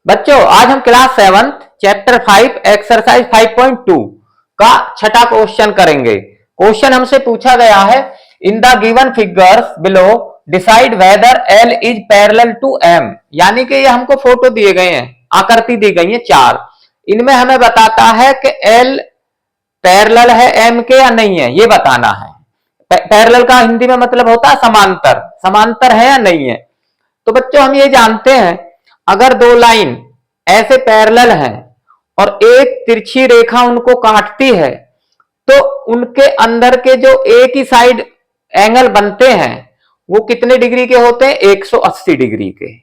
बच्चों आज हम क्लास 7 चैप्टर 5 एक्सरसाइज 5.2 का छठा क्वेश्चन करेंगे। क्वेश्चन हमसे पूछा गया है, in the given figures below decide whether l is parallel to m. यानी कि ये हमको फोटो दिए गए हैं, आकृति दी गई है चार, इनमें हमें बताता है कि एल पैरेलल है एम के या नहीं है, ये बताना है। पैरेलल का हिंदी में मतलब होता है समांतर, समांतर है या नहीं है। तो बच्चों हम ये जानते हैं, अगर दो लाइन ऐसे पैरेलल हैं और एक तिरछी रेखा उनको काटती है, तो उनके अंदर के जो एक ही साइड एंगल बनते हैं वो कितने डिग्री के होते हैं? 180 डिग्री के।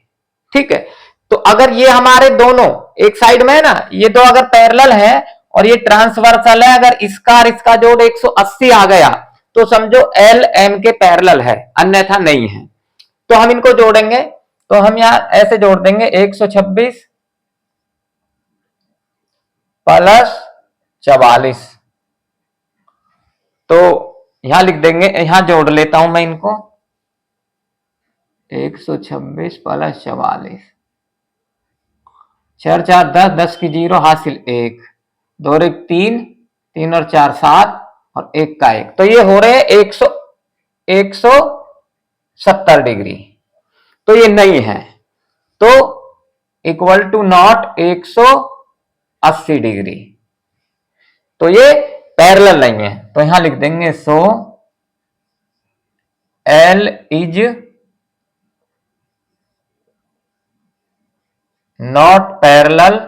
ठीक है, तो अगर ये हमारे दोनों एक साइड में है ना, ये दो अगर पैरेलल है और ये ट्रांसवर्सल है, अगर इसका और इसका जोड़ 180 आ गया तो समझो एल एम के पैरेलल है, अन्यथा नहीं है। तो हम इनको जोड़ेंगे, तो हम यहां ऐसे जोड़ देंगे 126 प्लस 44। तो यहां लिख देंगे, यहां जोड़ लेता हूं मैं इनको, 126 प्लस 44, 4 4 10, 10 की जीरो हासिल 1, 2 1 3, 3 और 4 7 और 1 का 1, तो ये हो रहे हैं 170 डिग्री। तो ये नहीं है, तो इक्वल टू नॉट 180 डिग्री, तो ये पैरेलल नहीं है। तो यहां लिख देंगे so L is not parallel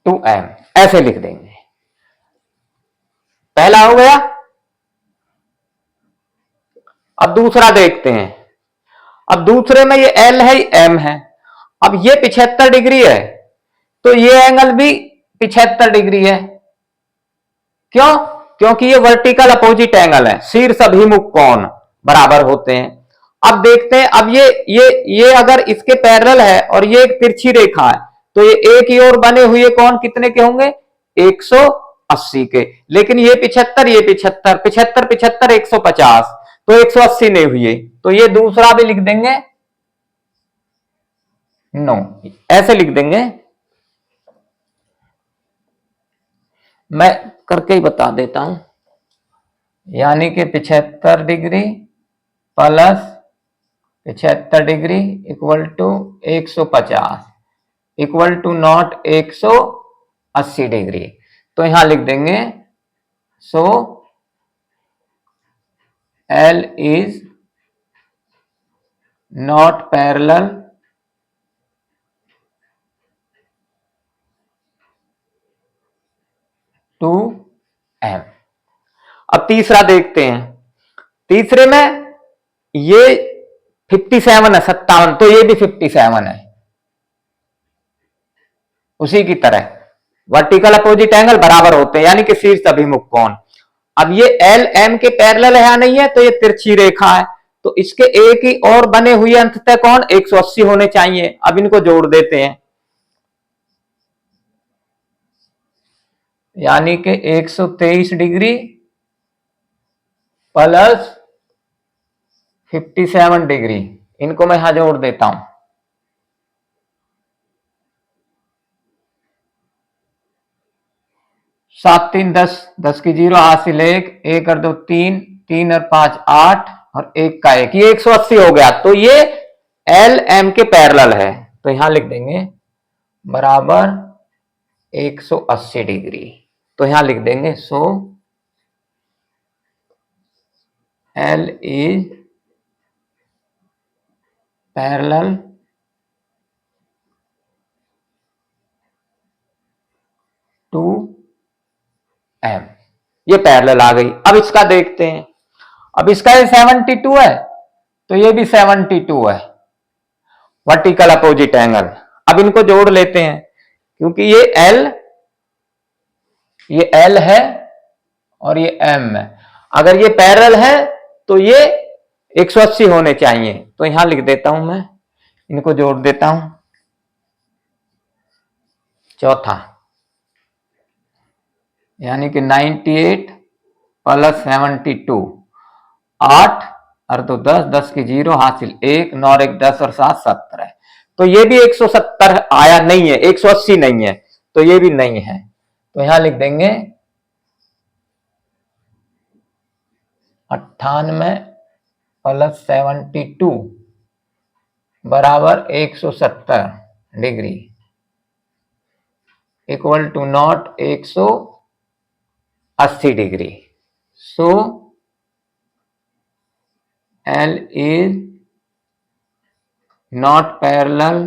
to M, ऐसे लिख देंगे। पहला हो गया। अब दूसरा देखते हैं। अब दूसरे में ये एल है, एम है। अब ये 75 डिग्री है, तो ये एंगल भी 75 डिग्री है। क्यों? क्योंकि ये वर्टिकल अपोजिट एंगल है, शीर्ष अभिमुख कोण बराबर होते हैं। अब देखते हैं, अब ये अगर इसके पैरेलल है और ये एक तिरछी रेखा है, तो ये एक ही ओर बने हुए कोण कितने के होंगे? 180 के। लेकिन ये 75, ये 75, 75 75 150, तो 180 नहीं हुए, तो ये दूसरा भी लिख देंगे नो, ऐसे लिख देंगे। मैं करके ही बता देता हूं, यानी कि 75 degree plus 75 degree equal to 150 equal to not 180 degree. तो यहां लिख देंगे so L is not parallel to M. अब तीसरा देखते हैं। तीसरे में ये 57 है, 57, तो ये भी 57 है, उसी की तरह वर्टिकल अपोजिट एंगल बराबर होते हैं, यानी कि शीर्ष अभिमुख कोण। अब ये एल एम के पैरेलल है या नहीं है? तो ये तिरछी रेखा है, तो इसके एक ही और बने हुए अंततः कोण 180 होने चाहिए। अब इनको जोड़ देते हैं, यानी कि 123 डिग्री प्लस 57 डिग्री, इनको मैं यहां जोड़ देता हूं। 7 3 10, 10 की जीरो हासिल 1, 1 और 2 3, 3 और 5 8 और 1 का 1, ये 180 हो गया। तो ये एल एम के पैरेलल है, तो यहां लिख देंगे बराबर 180 डिग्री। तो यहां लिख देंगे so L is parallel to M, ये पैरेलल आ गई। अब इसका देखते हैं। अब इसका ये 72 है, तो ये भी 72 है, वर्टिकल अपोजिट एंगल। अब इनको जोड़ लेते हैं, क्योंकि ये एल है और ये एम है। अगर ये पैरेलल है तो ये 180 होने चाहिए। तो यहां लिख देता हूं मैं, इनको जोड़ देता हूं। चौथा, यानी कि 98 प्लस 72, 8 अर्धो 10, 10 की 0 हासिल 1, 9 1 10 और 7 17। तो ये भी 170 आया नहीं है, 180 नहीं है, तो ये भी नहीं है। तो यहां लिख देंगे 98 प्लस 72 बराबर 170 degree equal to not 180 degree. So L is not parallel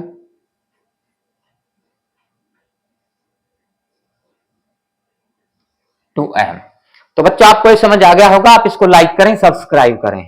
to M। तो बच्चों आपको ये समझ आ गया होगा, आप इसको लाइक करें, सब्सक्राइब करें।